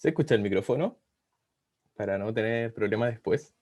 ¿Se escucha el micrófono? Para no tener problemas después.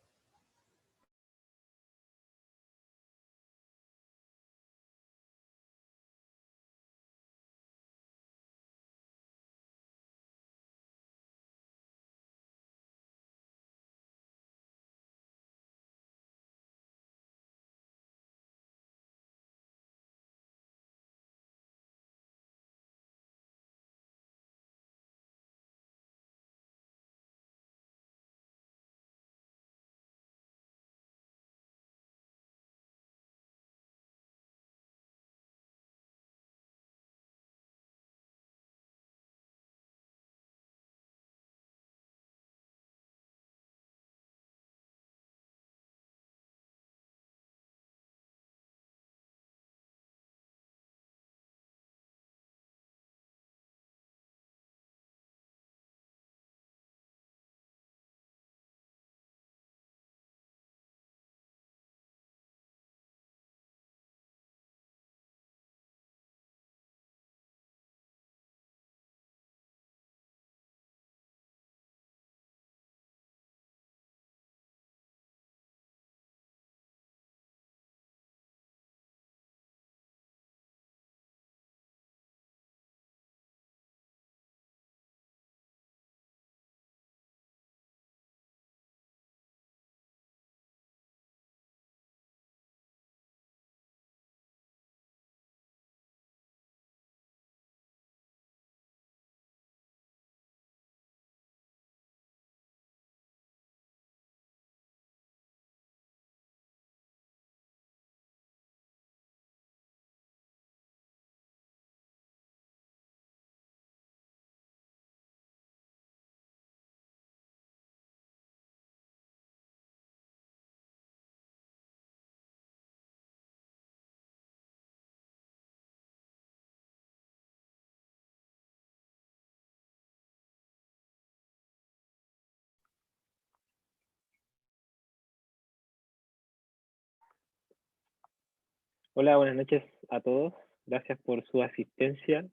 Hola, buenas noches a todos. Gracias por su asistencia.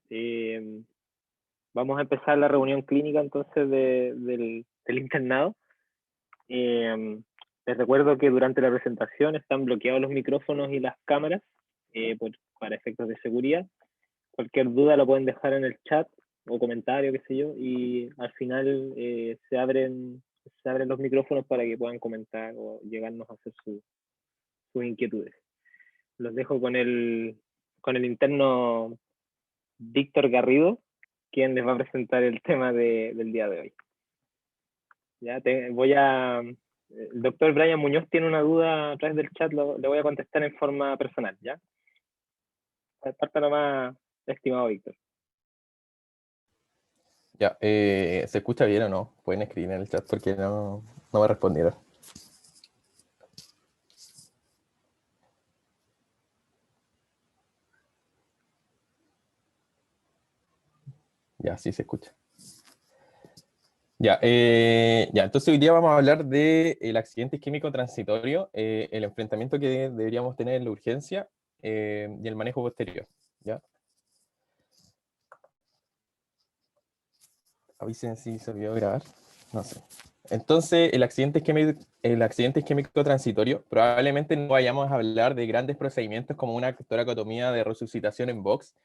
Vamos a empezar la reunión clínica entonces del internado. Eh, Les recuerdo que durante la presentación están bloqueados los micrófonos y las cámaras para efectos de seguridad. Cualquier duda la pueden dejar en el chat o comentario, qué sé yo, y al final se abren los micrófonos para que puedan comentar o llegarnos a hacer sus inquietudes. Los dejo con el interno Víctor Garrido, quien les va a presentar el tema del día de hoy. El doctor Brian Muñoz tiene una duda a través del chat, le voy a contestar en forma personal, ¿ya? Parta nomás, estimado Víctor. Ya, ¿se escucha bien o no? Pueden escribir en el chat porque no me respondieron. Ya, sí se escucha. Ya, entonces hoy día vamos a hablar del accidente isquémico transitorio, el enfrentamiento que deberíamos tener en la urgencia y el manejo posterior. ¿Ya? Avisen si se olvidó grabar. No sé. Entonces, el accidente isquémico transitorio, probablemente no vayamos a hablar de grandes procedimientos como una toracotomía de resucitación en box,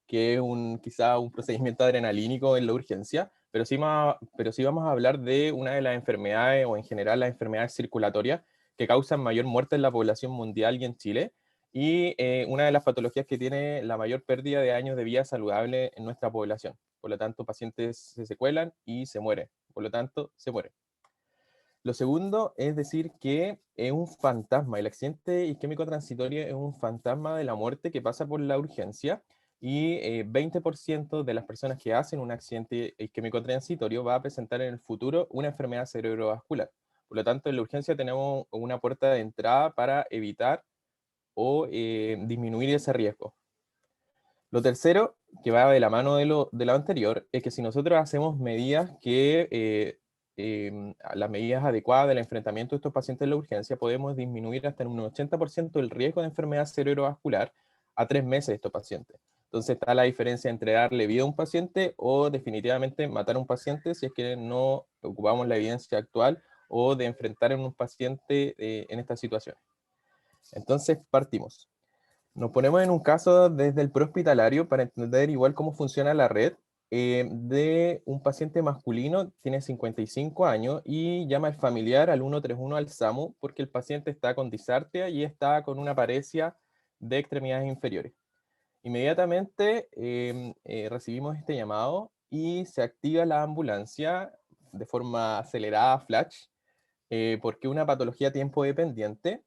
que es quizá un procedimiento adrenalínico en la urgencia, pero sí vamos a hablar de una de las enfermedades, o en general las enfermedades circulatorias, que causan mayor muerte en la población mundial y en Chile, y una de las patologías que tiene la mayor pérdida de años de vida saludable en nuestra población. Por lo tanto, pacientes se secuelan y se mueren. Por lo tanto, se mueren. Lo segundo es decir que es un fantasma. El accidente isquémico transitorio es un fantasma de la muerte que pasa por la urgencia y 20% de las personas que hacen un accidente isquémico transitorio va a presentar en el futuro una enfermedad cerebrovascular. Por lo tanto, en la urgencia tenemos una puerta de entrada para evitar o disminuir ese riesgo. Lo tercero, que va de la mano de lo anterior, es que si nosotros hacemos medidas las medidas adecuadas del enfrentamiento de estos pacientes en la urgencia, podemos disminuir hasta en un 80% el riesgo de enfermedad cerebrovascular a 3 meses de estos pacientes. Entonces está la diferencia entre darle vida a un paciente o definitivamente matar a un paciente si es que no ocupamos la evidencia actual o de enfrentar a un paciente en esta situación. Entonces partimos. Nos ponemos en un caso desde el prehospitalario para entender igual cómo funciona la red de un paciente masculino, tiene 55 años y llama al familiar al 131 al SAMU porque el paciente está con disartria y está con una paresia de extremidades inferiores. Inmediatamente recibimos este llamado y se activa la ambulancia de forma acelerada, flash, porque una patología tiempo dependiente.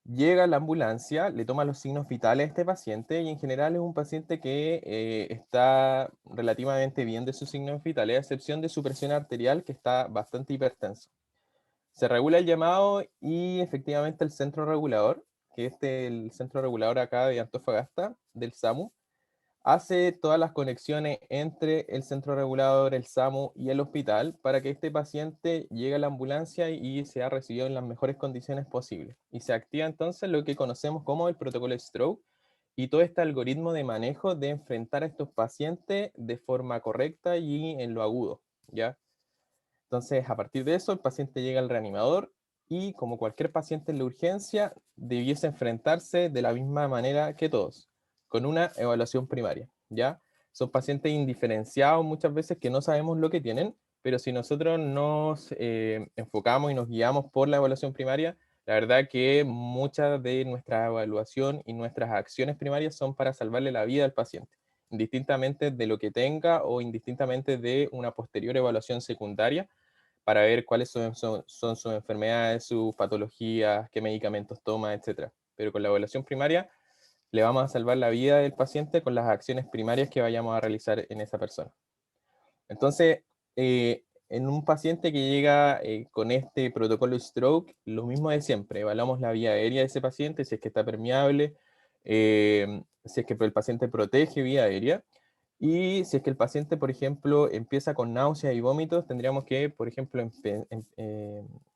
Llega la ambulancia, le toma los signos vitales a este paciente y en general es un paciente que está relativamente bien de sus signos vitales, a excepción de su presión arterial que está bastante hipertensa. Se regula el llamado y efectivamente el centro regulador, que es el centro regulador acá de Antofagasta, del SAMU, hace todas las conexiones entre el centro regulador, el SAMU y el hospital para que este paciente llegue a la ambulancia y sea recibido en las mejores condiciones posibles. Y se activa entonces lo que conocemos como el protocolo stroke y todo este algoritmo de manejo de enfrentar a estos pacientes de forma correcta y en lo agudo, ¿ya? Entonces, a partir de eso, el paciente llega al reanimador y, como cualquier paciente en la urgencia, debiese enfrentarse de la misma manera que todos, con una evaluación primaria, ¿ya? Son pacientes indiferenciados muchas veces que no sabemos lo que tienen, pero si nosotros nos enfocamos y nos guiamos por la evaluación primaria, la verdad que mucha de nuestra evaluación y nuestras acciones primarias son para salvarle la vida al paciente, indistintamente de lo que tenga o indistintamente de una posterior evaluación secundaria para ver cuáles son sus enfermedades, sus patologías, qué medicamentos toma, etcétera. Pero con la evaluación primaria le vamos a salvar la vida del paciente con las acciones primarias que vayamos a realizar en esa persona. Entonces, en un paciente que llega con este protocolo stroke, lo mismo de siempre, evaluamos la vía aérea de ese paciente, si es que está permeable, si es que el paciente protege vía aérea, y si es que el paciente, por ejemplo, empieza con náuseas y vómitos, tendríamos que, por ejemplo,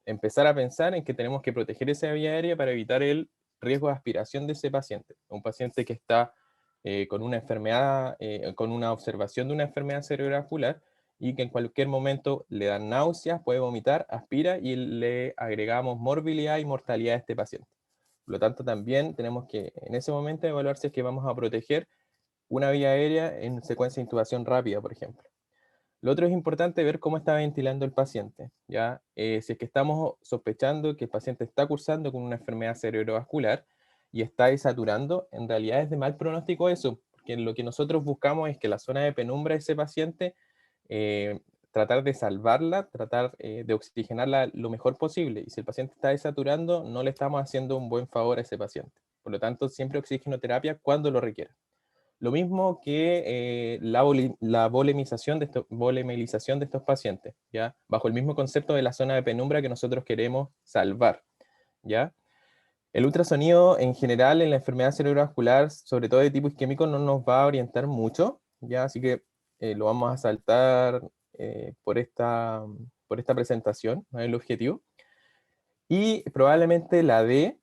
empezar a pensar en que tenemos que proteger esa vía aérea para evitar el riesgo de aspiración de ese paciente. Un paciente que está con una enfermedad, con una observación de una enfermedad cerebrovascular y que en cualquier momento le dan náuseas, puede vomitar, aspira y le agregamos morbilidad y mortalidad a este paciente. Por lo tanto, también tenemos que en ese momento evaluar si es que vamos a proteger una vía aérea en secuencia de intubación rápida, por ejemplo. Lo otro es importante ver cómo está ventilando el paciente, ¿ya? Si es que estamos sospechando que el paciente está cursando con una enfermedad cerebrovascular y está desaturando, en realidad es de mal pronóstico eso, porque lo que nosotros buscamos es que la zona de penumbra de ese paciente, tratar de salvarla, tratar de oxigenarla lo mejor posible. Y si el paciente está desaturando, no le estamos haciendo un buen favor a ese paciente. Por lo tanto, siempre oxigenoterapia cuando lo requiera. Lo mismo que la volemilización de estos pacientes, ¿ya? Bajo el mismo concepto de la zona de penumbra que nosotros queremos salvar, ¿ya? El ultrasonido en general en la enfermedad cerebrovascular, sobre todo de tipo isquémico, no nos va a orientar mucho, ¿ya? Así que lo vamos a saltar por esta presentación, no es el objetivo. Y probablemente la D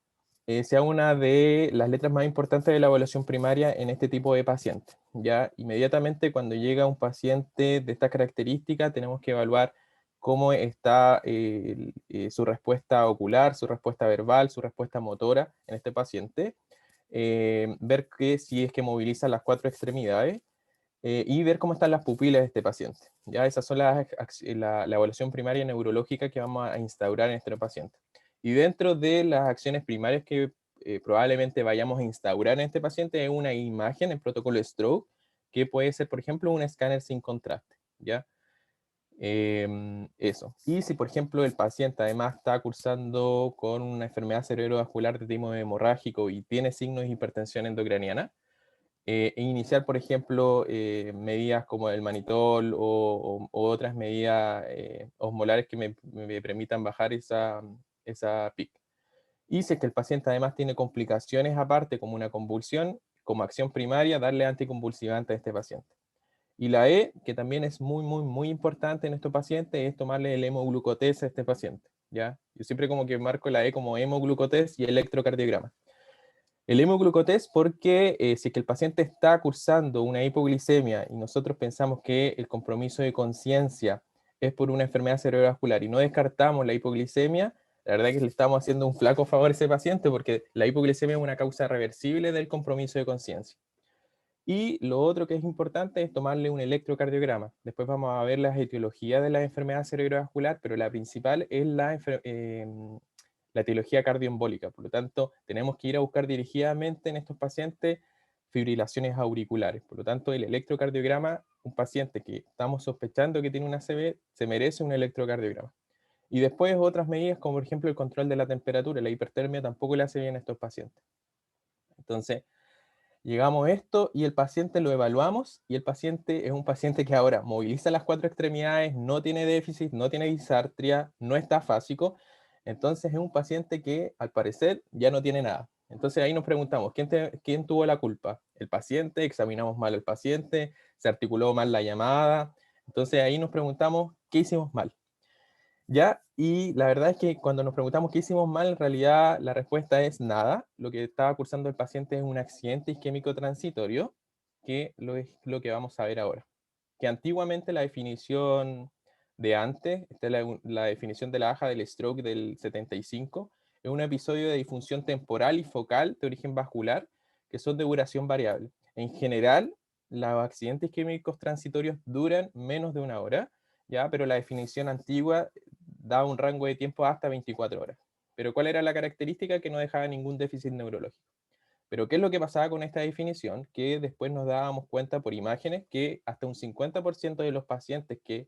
sea una de las letras más importantes de la evaluación primaria en este tipo de pacientes. Ya inmediatamente cuando llega un paciente de estas características, tenemos que evaluar cómo está su respuesta ocular, su respuesta verbal, su respuesta motora en este paciente, ver que si es que moviliza las cuatro extremidades y ver cómo están las pupilas de este paciente. Ya esas son la evaluación primaria neurológica que vamos a instaurar en este paciente. Y dentro de las acciones primarias que probablemente vayamos a instaurar en este paciente es una imagen en protocolo stroke, que puede ser, por ejemplo, un escáner sin contraste, ¿ya? Eso. Y si, por ejemplo, el paciente además está cursando con una enfermedad cerebrovascular de tipo hemorrágico y tiene signos de hipertensión endocraniana, e iniciar, por ejemplo, medidas como el manitol o otras medidas osmolares que me permitan bajar esa PIC. Y si es que el paciente además tiene complicaciones aparte, como una convulsión, como acción primaria, darle anticonvulsivante a este paciente. Y la E, que también es muy, muy, muy importante en estos pacientes, es tomarle el hemoglucotés a este paciente, ¿ya? Yo siempre como que marco la E como hemoglucotés y electrocardiograma. El hemoglucotest porque si es que el paciente está cursando una hipoglicemia y nosotros pensamos que el compromiso de conciencia es por una enfermedad cerebrovascular y no descartamos la hipoglicemia, la verdad es que le estamos haciendo un flaco favor a ese paciente porque la hipoglicemia es una causa reversible del compromiso de conciencia. Y lo otro que es importante es tomarle un electrocardiograma. Después vamos a ver las etiologías de la enfermedad cerebrovascular, pero la principal es la etiología cardioembólica. Por lo tanto, tenemos que ir a buscar dirigidamente en estos pacientes fibrilaciones auriculares. Por lo tanto, el electrocardiograma, un paciente que estamos sospechando que tiene una ACV, se merece un electrocardiograma. Y después otras medidas, como por ejemplo el control de la temperatura. La hipertermia tampoco le hace bien a estos pacientes. Entonces, llegamos a esto y el paciente lo evaluamos y el paciente es un paciente que ahora moviliza las 4 extremidades, no tiene déficit, no tiene disartria, no está afásico. Entonces es un paciente que al parecer ya no tiene nada. Entonces ahí nos preguntamos, ¿quién tuvo la culpa? ¿El paciente? ¿Examinamos mal al paciente? ¿Se articuló mal la llamada? Entonces ahí nos preguntamos, ¿qué hicimos mal? ¿Ya? Y la verdad es que cuando nos preguntamos qué hicimos mal, en realidad la respuesta es nada. Lo que estaba cursando el paciente es un accidente isquémico transitorio, que es lo que vamos a ver ahora. Que antiguamente la definición de antes, esta es la definición de la AJA del stroke del 75, es un episodio de disfunción temporal y focal de origen vascular que son de duración variable. En general, los accidentes isquémicos transitorios duran menos de 1 hora, ¿ya? Pero la definición antigua daba un rango de tiempo hasta 24 horas. Pero ¿cuál era la característica? Que no dejaba ningún déficit neurológico. Pero ¿qué es lo que pasaba con esta definición? Que después nos dábamos cuenta por imágenes que hasta un 50% de los pacientes que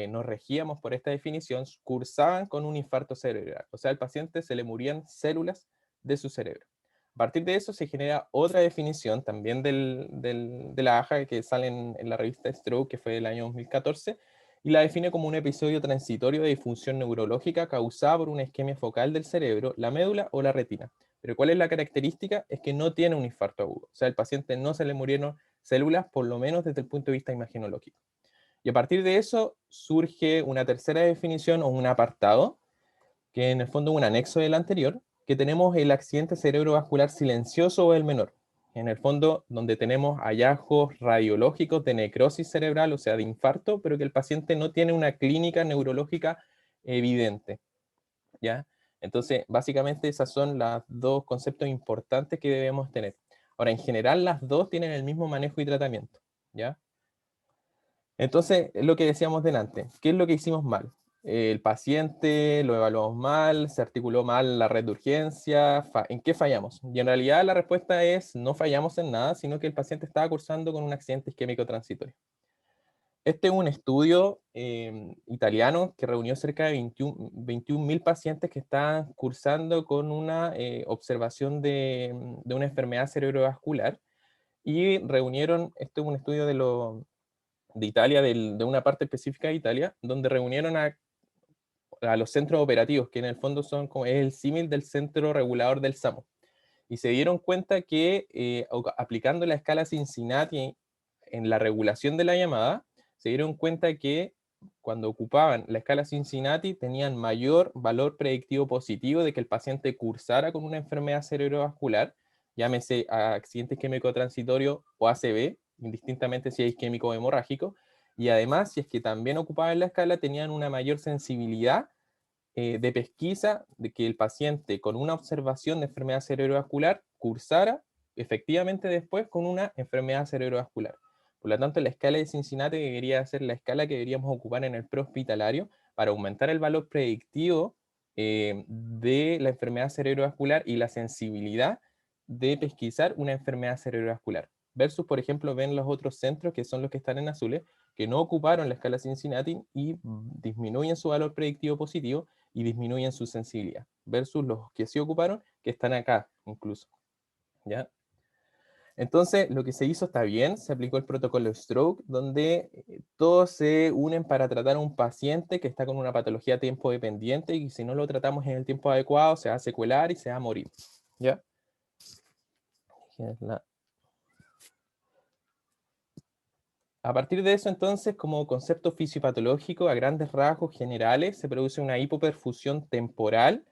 nos regíamos por esta definición cursaban con un infarto cerebral. O sea, al paciente se le morían células de su cerebro. A partir de eso se genera otra definición también de la AJA que sale en la revista Stroke, que fue del año 2014, y la define como un episodio transitorio de disfunción neurológica causada por una isquemia focal del cerebro, la médula o la retina. Pero ¿cuál es la característica? Es que no tiene un infarto agudo. O sea, al paciente no se le murieron células, por lo menos desde el punto de vista imagenológico. Y a partir de eso surge una tercera definición o un apartado, que en el fondo es un anexo del anterior, que tenemos el accidente cerebrovascular silencioso o el menor. En el fondo, donde tenemos hallazgos radiológicos de necrosis cerebral, o sea, de infarto, pero que el paciente no tiene una clínica neurológica evidente, ¿ya? Entonces, básicamente, esos son los dos conceptos importantes que debemos tener. Ahora, en general, las dos tienen el mismo manejo y tratamiento, ¿ya? Entonces, es lo que decíamos delante. ¿Qué es lo que hicimos mal? El paciente lo evaluamos mal, se articuló mal la red de urgencia, ¿en qué fallamos? Y en realidad la respuesta es no fallamos en nada, sino que el paciente estaba cursando con un accidente isquémico transitorio. Este es un estudio italiano que reunió cerca de 21.000 pacientes que estaban cursando con una observación de una enfermedad cerebrovascular y reunieron, este es un estudio de Italia, de una parte específica de Italia, donde reunieron a los centros operativos, que en el fondo son como es el símil del centro regulador del SAMU. Y se dieron cuenta que aplicando la escala Cincinnati en la regulación de la llamada, se dieron cuenta que cuando ocupaban la escala Cincinnati tenían mayor valor predictivo positivo de que el paciente cursara con una enfermedad cerebrovascular, llámese accidente isquémico transitorio o ACV, indistintamente si es isquémico o hemorrágico, y además, si es que también ocupaban la escala, tenían una mayor sensibilidad de pesquisa de que el paciente con una observación de enfermedad cerebrovascular cursara efectivamente después con una enfermedad cerebrovascular. Por lo tanto, la escala de Cincinnati debería ser la escala que deberíamos ocupar en el prehospitalario para aumentar el valor predictivo de la enfermedad cerebrovascular y la sensibilidad de pesquisar una enfermedad cerebrovascular. Versus, por ejemplo, ven los otros centros, que son los que están en azules, que no ocuparon la escala Cincinnati y disminuyen su valor predictivo positivo y disminuyen su sensibilidad, versus los que sí ocuparon, que están acá incluso, ¿ya? Entonces, lo que se hizo está bien, se aplicó el protocolo Stroke, donde todos se unen para tratar a un paciente que está con una patología tiempo dependiente y si no lo tratamos en el tiempo adecuado, se va a secuelar y se va a morir, ¿ya? A partir de eso, entonces, como concepto fisiopatológico, a grandes rasgos generales, se produce una hipoperfusión temporal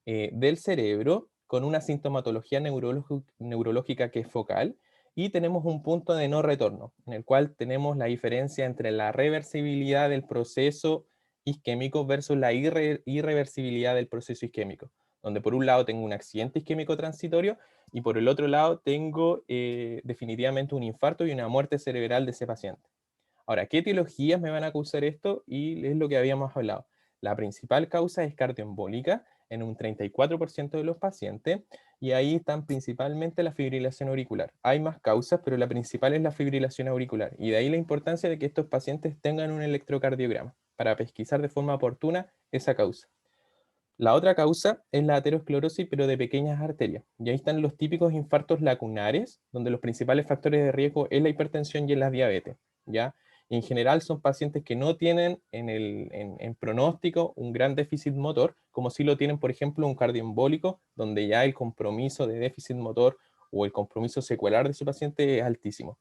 del cerebro con una sintomatología neurológica que es focal, y tenemos un punto de no retorno, en el cual tenemos la diferencia entre la reversibilidad del proceso isquémico versus la irreversibilidad del proceso isquémico, donde por un lado tengo un accidente isquémico transitorio y por el otro lado tengo definitivamente un infarto y una muerte cerebral de ese paciente. Ahora, ¿qué etiologías me van a causar esto? Y es lo que habíamos hablado. La principal causa es cardioembólica en un 34% de los pacientes, y ahí están principalmente la fibrilación auricular. Hay más causas, pero la principal es la fibrilación auricular, y de ahí la importancia de que estos pacientes tengan un electrocardiograma para pesquisar de forma oportuna esa causa. La otra causa es la aterosclerosis, pero de pequeñas arterias. Y ahí están los típicos infartos lacunares, donde los principales factores de riesgo es la hipertensión y es la diabetes, ¿ya? Y en general son pacientes que no tienen en pronóstico un gran déficit motor, como si lo tienen, por ejemplo, un cardioembólico, donde ya el compromiso de déficit motor o el compromiso secuelar de su paciente es altísimo.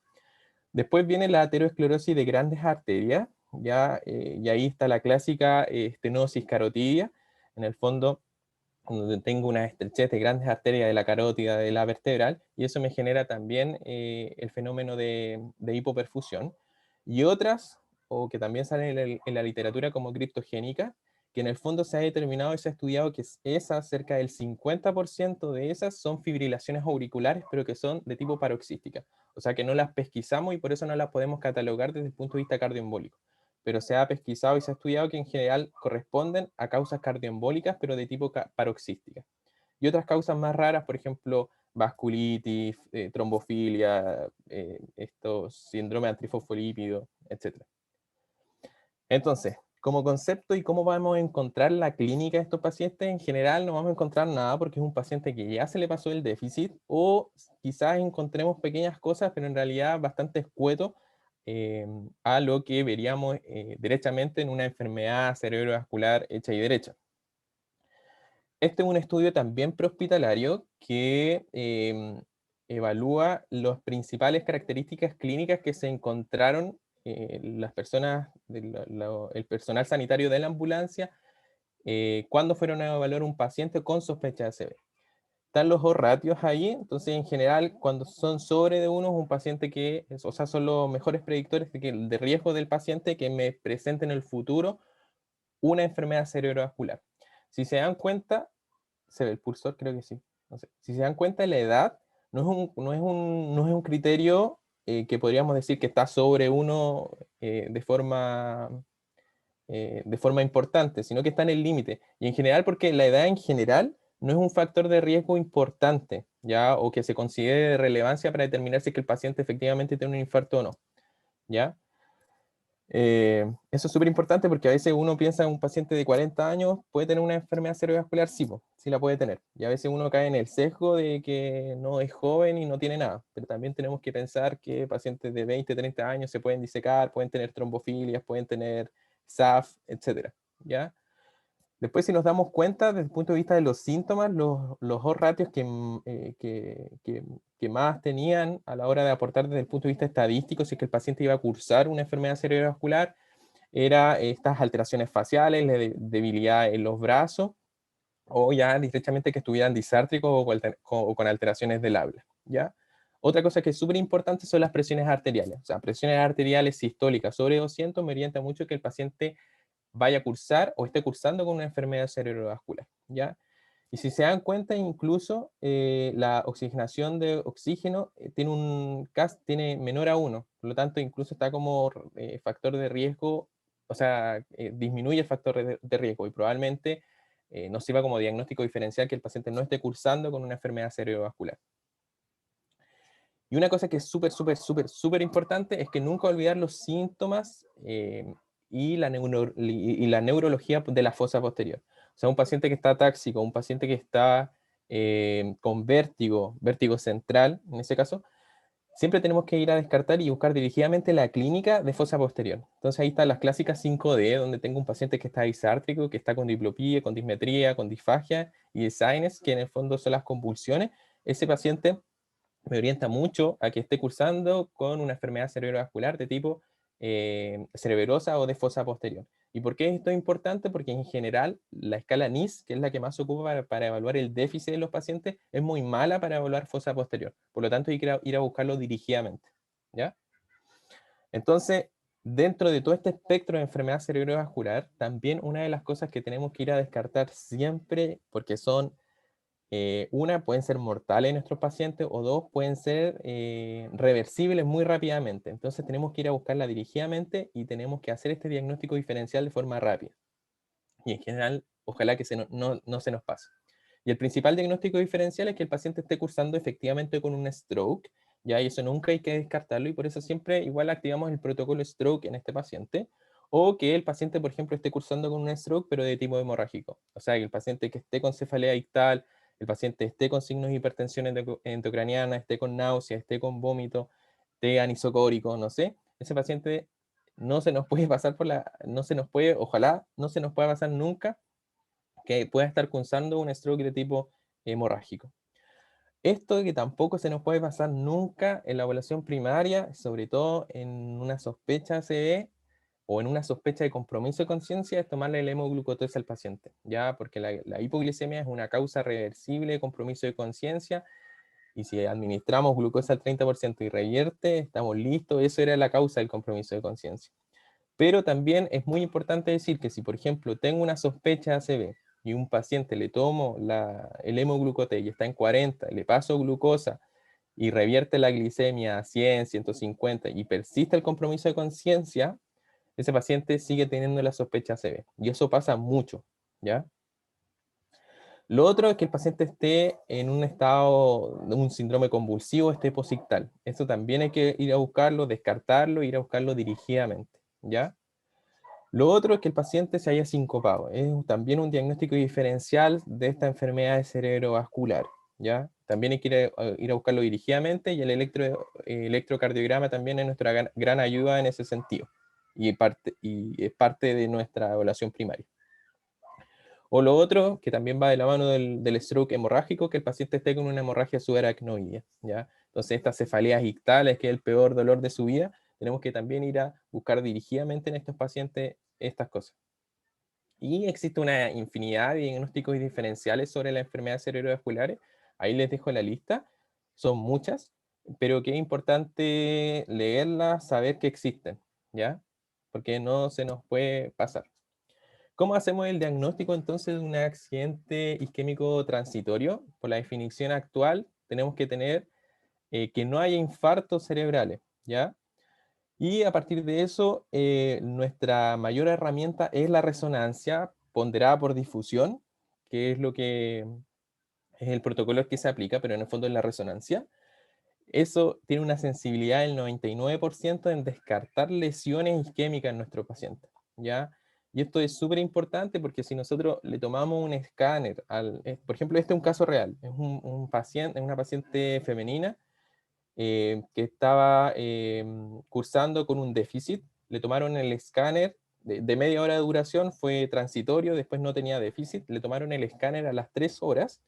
Después viene la aterosclerosis de grandes arterias, ya, y ahí está la clásica estenosis carotidia, en el fondo, donde tengo una estrechez de grandes arterias de la carótida de la vertebral, y eso me genera también el fenómeno de hipoperfusión. Y otras, o que también salen en la literatura como criptogénica, que en el fondo se ha determinado y se ha estudiado que esas, cerca del 50% de esas son fibrilaciones auriculares, pero que son de tipo paroxística. O sea que no las pesquisamos y por eso no las podemos catalogar desde el punto de vista cardioembólico, pero se ha pesquisado y se ha estudiado que en general corresponden a causas cardioembólicas, pero de tipo paroxística. Y otras causas más raras, por ejemplo, vasculitis, trombofilia, estos síndrome antifosfolípido, etc. Entonces, como concepto y cómo vamos a encontrar la clínica de estos pacientes, en general no vamos a encontrar nada porque es un paciente que ya se le pasó el déficit, o quizás encontremos pequeñas cosas, pero en realidad bastante escueto a lo que veríamos derechamente en una enfermedad cerebrovascular hecha y derecha. Este es un estudio también prehospitalario que evalúa las principales características clínicas que se encontraron las personas, el personal sanitario de la ambulancia, cuando fueron a evaluar un paciente con sospecha de ACV. Están los O-ratios ahí, entonces en general cuando son sobre de uno es un paciente que, o sea, son los mejores predictores de riesgo del paciente que me presente en el futuro una enfermedad cerebrovascular. Si se dan cuenta, se ve el pulsor, creo que sí. No sé. Si se dan cuenta, la edad no es un criterio que podríamos decir que está sobre uno de forma importante, sino que está en el límite. Y en general, porque la edad en general no es un factor de riesgo importante, ¿ya? O que se considere de relevancia para determinar si es que el paciente efectivamente tiene un infarto o no, ¿ya? Eso es súper importante porque a veces uno piensa en un paciente de 40 años puede tener una enfermedad cerebrovascular, sí, sí la puede tener. Y a veces uno cae en el sesgo de que no es joven y no tiene nada. Pero también tenemos que pensar que pacientes de 20, 30 años se pueden disecar, pueden tener trombofilias, pueden tener SAF, etcétera, ¿ya? Después, si nos damos cuenta, desde el punto de vista de los síntomas, los O-ratios que más tenían a la hora de aportar desde el punto de vista estadístico, si es que el paciente iba a cursar una enfermedad cerebrovascular, era estas alteraciones faciales, la debilidad en los brazos, o ya directamente que estuvieran disártricos o con alteraciones del habla, ¿ya? Otra cosa que es súper importante son las presiones arteriales. O sea, presiones arteriales sistólicas sobre 200 me orienta mucho que el paciente vaya a cursar o esté cursando con una enfermedad cerebrovascular, ¿ya? Y si se dan cuenta, incluso la oxigenación de oxígeno tiene menor a 1, por lo tanto, incluso está como factor de riesgo, o sea, disminuye el factor de riesgo y probablemente nos sirva como diagnóstico diferencial que el paciente no esté cursando con una enfermedad cerebrovascular. Y una cosa que es súper, súper, súper, súper importante es que nunca olvidar los síntomas y la neurología de la fosa posterior. O sea, un paciente que está atáxico, un paciente que está con vértigo central, en ese caso, siempre tenemos que ir a descartar y buscar dirigidamente la clínica de fosa posterior. Entonces ahí están las clásicas 5D, donde tengo un paciente que está disártrico, que está con diplopía, con dismetría, con disfagia y de sinus, que en el fondo son las convulsiones. Ese paciente me orienta mucho a que esté cursando con una enfermedad cerebrovascular de tipo cereberosa o de fosa posterior. ¿Y por qué esto es importante? Porque en general la escala NIS, que es la que más se ocupa para evaluar el déficit de los pacientes, es muy mala para evaluar fosa posterior. Por lo tanto, hay que ir a buscarlo dirigidamente. ¿Ya? Entonces, dentro de todo este espectro de enfermedad cerebrovascular, también una de las cosas que tenemos que ir a descartar siempre, porque son, una, pueden ser mortales en nuestros pacientes, o dos, pueden ser reversibles muy rápidamente. Entonces tenemos que ir a buscarla dirigidamente y tenemos que hacer este diagnóstico diferencial de forma rápida. Y en general, ojalá que no se nos pase. Y el principal diagnóstico diferencial es que el paciente esté cursando efectivamente con un stroke, ya, y eso nunca hay que descartarlo, y por eso siempre igual activamos el protocolo stroke en este paciente, o que el paciente, por ejemplo, esté cursando con un stroke, pero de tipo hemorrágico. O sea, que el paciente que esté con cefalea ictal, el paciente esté con signos de hipertensión endocraniana, esté con náusea, esté con vómito, esté anisocórico, no sé, ese paciente no se nos puede pasar no se nos puede, ojalá no se nos pueda pasar nunca que pueda estar cursando un stroke de tipo hemorrágico. Esto que tampoco se nos puede pasar nunca en la evaluación primaria, sobre todo en una sospecha ACV o en una sospecha de compromiso de conciencia, es tomarle el hemoglucotosa al paciente, ¿ya? Porque la hipoglicemia es una causa reversible de compromiso de conciencia, y si administramos glucosa al 30% y revierte, estamos listos, eso era la causa del compromiso de conciencia. Pero también es muy importante decir que si, por ejemplo, tengo una sospecha de ACV y un paciente le tomo el hemoglucote y está en 40, le paso glucosa y revierte la glicemia a 100, 150 y persiste el compromiso de conciencia, ese paciente sigue teniendo la sospecha ACV. Y eso pasa mucho, ¿ya? Lo otro es que el paciente esté en un estado de un síndrome convulsivo, esté posictal. Eso también hay que ir a buscarlo, descartarlo, ir a buscarlo dirigidamente, ¿ya? Lo otro es que el paciente se haya sincopado. Es también un diagnóstico diferencial de esta enfermedad cerebrovascular, ¿ya? También hay que ir a buscarlo dirigidamente, y el electrocardiograma también es nuestra gran ayuda en ese sentido. Y es parte de nuestra evaluación primaria. O lo otro, que también va de la mano del stroke hemorrágico, que el paciente esté con una hemorragia subaracnoidea, ¿ya? Entonces, estas cefaleas ictales, que es el peor dolor de su vida, tenemos que también ir a buscar dirigidamente en estos pacientes estas cosas. Y existe una infinidad de diagnósticos diferenciales sobre las enfermedades cerebrovasculares. Ahí les dejo la lista. Son muchas, pero que es importante leerlas, saber que existen, ¿ya? Porque no se nos puede pasar. ¿Cómo hacemos el diagnóstico entonces de un accidente isquémico transitorio? Por la definición actual, tenemos que tener que no haya infartos cerebrales, ¿ya? Y a partir de eso, nuestra mayor herramienta es la resonancia ponderada por difusión, que es lo que es el protocolo que se aplica, pero en el fondo es la resonancia. Eso tiene una sensibilidad del 99% en descartar lesiones isquémicas en nuestro paciente, ¿ya? Y esto es súper importante porque si nosotros le tomamos un escáner, por ejemplo, este es un caso real, es un paciente, una paciente femenina que estaba cursando con un déficit, le tomaron el escáner de media hora de duración, fue transitorio, después no tenía déficit, le tomaron el escáner a las 3 horas,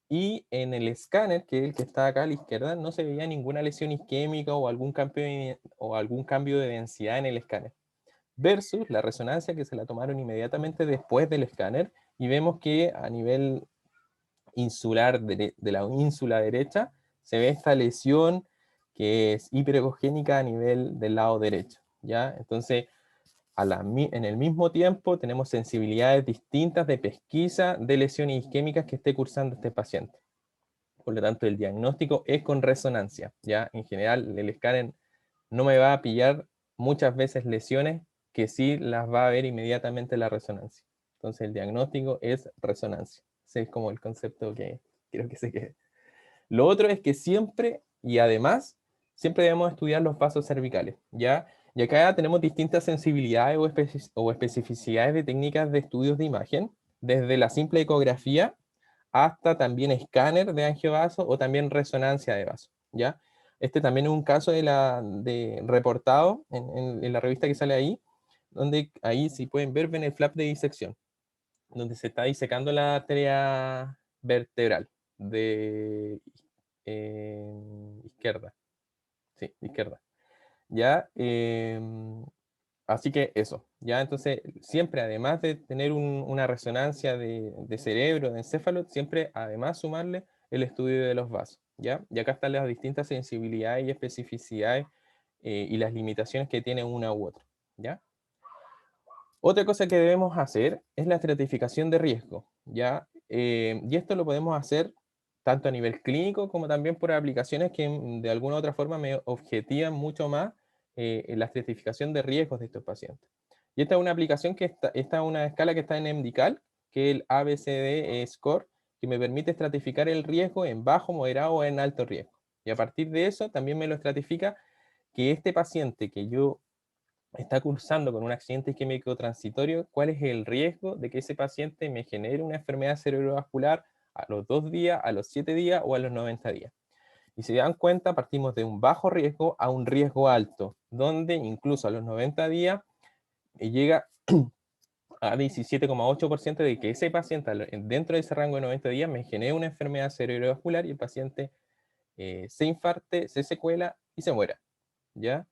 y en el escáner, que es el que está acá a la izquierda, no se veía ninguna lesión isquémica o algún cambio de densidad en el escáner. Versus la resonancia, que se la tomaron inmediatamente después del escáner, y vemos que a nivel insular de la ínsula derecha se ve esta lesión que es hiperecogénica a nivel del lado derecho, ¿ya? Entonces, en el mismo tiempo tenemos sensibilidades distintas de pesquisa de lesiones isquémicas que esté cursando este paciente. Por lo tanto, el diagnóstico es con resonancia, ¿ya? En general, el escáner no me va a pillar muchas veces lesiones que sí las va a ver inmediatamente la resonancia. Entonces, el diagnóstico es resonancia. Ese es como el concepto que quiero que se quede. Lo otro es que siempre, y además, siempre debemos estudiar los vasos cervicales, ¿ya? Y acá tenemos distintas sensibilidades o especificidades de técnicas de estudios de imagen, desde la simple ecografía hasta también escáner de angiovaso o también resonancia de vaso, ¿ya? Este también es un caso de reportado en la revista que sale ahí, donde ahí, si pueden ver, ven el flap de disección, donde se está disecando la arteria vertebral de izquierda, sí, izquierda. ¿ya? Así que eso, ¿ya? Entonces, siempre, además de tener una resonancia de cerebro, de encéfalo, siempre, además, sumarle el estudio de los vasos, ¿ya? Y acá están las distintas sensibilidades y especificidades y las limitaciones que tiene una u otra, ¿ya? Otra cosa que debemos hacer es la estratificación de riesgo, ¿ya? Y esto lo podemos hacer tanto a nivel clínico como también por aplicaciones que de alguna u otra forma me objetivan mucho más la estratificación de riesgos de estos pacientes. Y esta es una aplicación que está en una escala que está en MDCAL, que es el ABCD Score, que me permite estratificar el riesgo en bajo, moderado o en alto riesgo. Y a partir de eso también me lo estratifica que este paciente que yo está cursando con un accidente isquémico transitorio, ¿cuál es el riesgo de que ese paciente me genere una enfermedad cerebrovascular a los 2 días, a los 7 días o a los 90 días? Y si se dan cuenta, partimos de un bajo riesgo a un riesgo alto, donde incluso a los 90 días llega a 17,8% de que ese paciente dentro de ese rango de 90 días me genere una enfermedad cerebrovascular y el paciente se infarte, se secuela y se muera, ¿ya?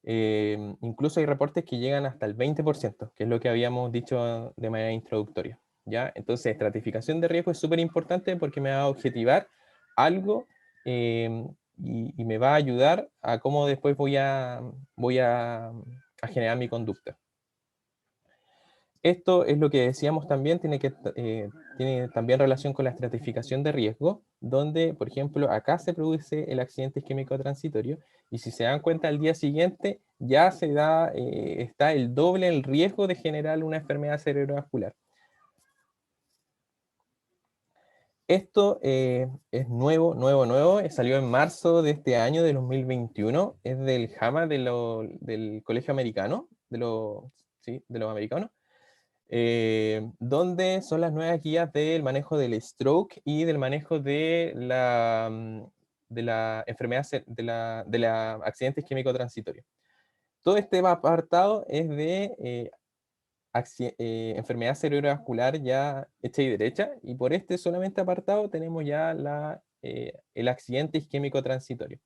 Incluso hay reportes que llegan hasta el 20%, que es lo que habíamos dicho de manera introductoria, ¿ya? Entonces, estratificación de riesgo es súper importante porque me va a objetivar algo y me va a ayudar a cómo después voy a generar mi conducta. Esto es lo que decíamos también, tiene también relación con la estratificación de riesgo, donde, por ejemplo, acá se produce el accidente isquémico transitorio, y si se dan cuenta al día siguiente, ya está el doble el riesgo de generar una enfermedad cerebrovascular. Esto es nuevo, salió en marzo de este año, de 2021, es del JAMA, del Colegio Americano, sí, de los americanos, donde son las nuevas guías del manejo del stroke y del manejo de la enfermedad, de la accidente isquémico transitorio. Todo este apartado es de enfermedad cerebrovascular ya hecha y derecha, y por este solamente apartado tenemos ya el accidente isquémico transitorio,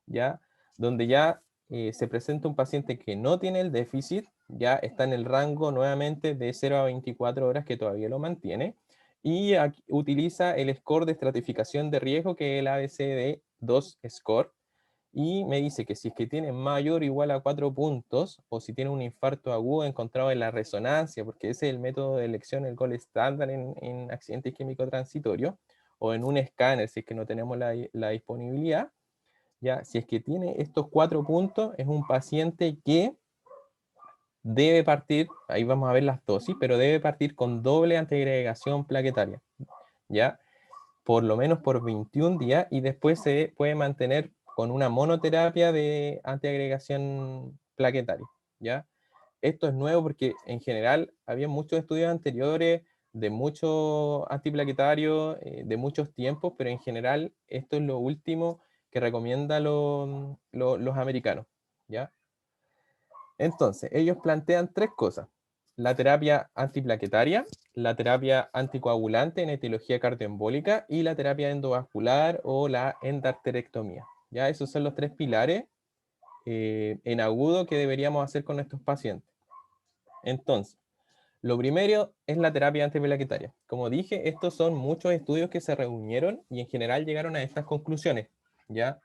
¿ya? Donde ya se presenta un paciente que no tiene el déficit, ya está en el rango nuevamente de 0 a 24 horas, que todavía lo mantiene, y utiliza el score de estratificación de riesgo, que es el ABCD2 score, y me dice que si es que tiene mayor o igual a 4 puntos, o si tiene un infarto agudo encontrado en la resonancia, porque ese es el método de elección, el gol estándar en accidente isquémico transitorio, o en un escáner si es que no tenemos la disponibilidad, ya, si es que tiene estos 4 puntos, es un paciente que debe partir, ahí vamos a ver las dosis, pero debe partir con doble antiagregación plaquetaria, ¿ya? Por lo menos por 21 días, y después se puede mantener con una monoterapia de antiagregación plaquetaria, ¿ya? Esto es nuevo porque en general había muchos estudios anteriores de muchos antiplaquetarios, de muchos tiempos, pero en general esto es lo último que recomiendan los americanos, ¿ya? Entonces, ellos plantean tres cosas: la terapia antiplaquetaria, la terapia anticoagulante en etiología cardioembólica y la terapia endovascular o la endarterectomía. Ya, esos son los tres pilares en agudo que deberíamos hacer con estos pacientes. Entonces, lo primero es la terapia antiplaquetaria. Como dije, estos son muchos estudios que se reunieron y en general llegaron a estas conclusiones, ¿ya?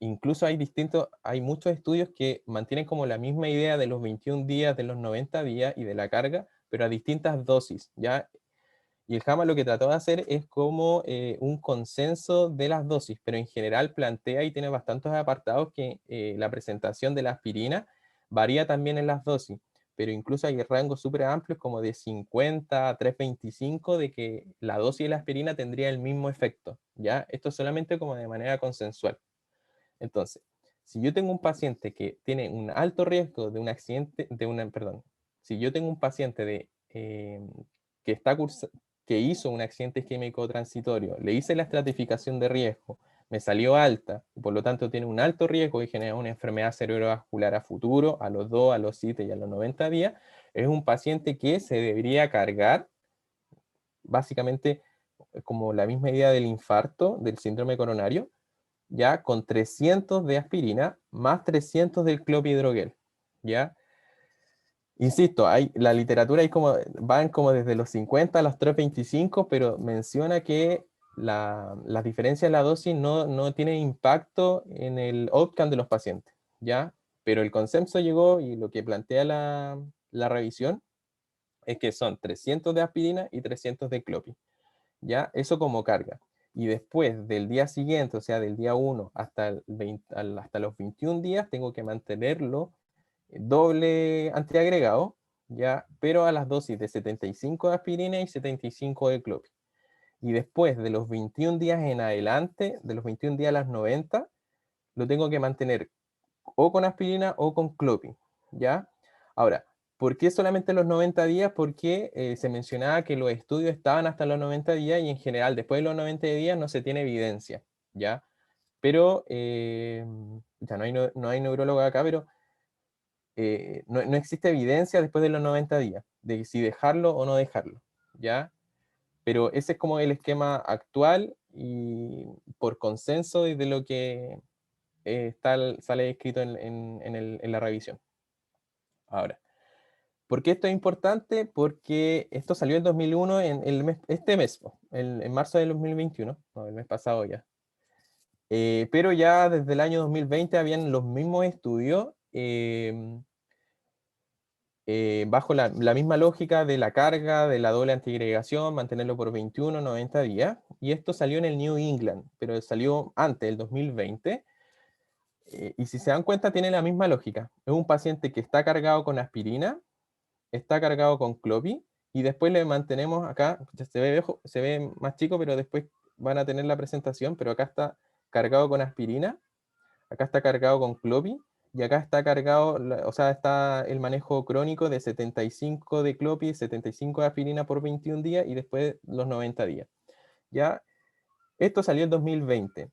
Incluso hay muchos estudios que mantienen como la misma idea de los 21 días, de los 90 días y de la carga, pero a distintas dosis, ¿ya? Y el JAMA lo que trató de hacer es como un consenso de las dosis, pero en general plantea y tiene bastantes apartados que la presentación de la aspirina varía también en las dosis, pero incluso hay rangos súper amplios como de 50 a 325 de que la dosis de la aspirina tendría el mismo efecto, ¿ya? Esto solamente como de manera consensual. Entonces, si yo tengo un paciente que tiene un alto riesgo de un accidente, perdón, si yo tengo un paciente que, que hizo un accidente isquémico transitorio, le hice la estratificación de riesgo, me salió alta, y por lo tanto tiene un alto riesgo de generar una enfermedad cerebrovascular a futuro, a los 2, a los 7 y a los 90 días, es un paciente que se debería cargar, básicamente como la misma idea del infarto, del síndrome coronario, ya, con 300 de aspirina, más 300 del clopidogrel, ya. Insisto, la literatura van como desde los 50 a los 325, pero menciona que las diferencias de la dosis no tienen impacto en el outcome de los pacientes, ¿ya? Pero el consenso llegó y lo que plantea la revisión es que son 300 de aspirina y 300 de clopi, ¿ya? Eso como carga. Y después del día siguiente, o sea, del día 1 hasta los 21 días, tengo que mantenerlo doble antiagregado, ¿ya? Pero a las dosis de 75 de aspirina y 75 de clopi. Y después de los 21 días en adelante, de los 21 días a las 90, lo tengo que mantener o con aspirina o con clopi, ¿ya? Ahora, ¿por qué solamente los 90 días? Porque se mencionaba que los estudios estaban hasta los 90 días y en general después de los 90 días no se tiene evidencia, ¿ya? Pero, ya no hay neurólogo acá, pero no existe evidencia después de los 90 días de si dejarlo o no dejarlo, ¿ya? Pero ese es como el esquema actual y por consenso y de lo que sale escrito en la revisión. Ahora, ¿por qué esto es importante? Porque esto salió en 2001, este mes, en marzo del 2021, no, el mes pasado ya. Pero ya desde el año 2020 habían los mismos estudios bajo la misma lógica de la carga, de la doble antiagregación, mantenerlo por 21, 90 días. Y esto salió en el New England, pero salió antes, el 2020. Y si se dan cuenta, tiene la misma lógica. Es un paciente que está cargado con aspirina, está cargado con clopi, y después le mantenemos acá, ya se ve más chico, pero después van a tener la presentación, pero acá está cargado con aspirina, acá está cargado con clopi, y acá está cargado, o sea, está el manejo crónico de 75 de clopi, 75 de aspirina por 21 días, y después los 90 días. ¿Ya? Esto salió en 2020.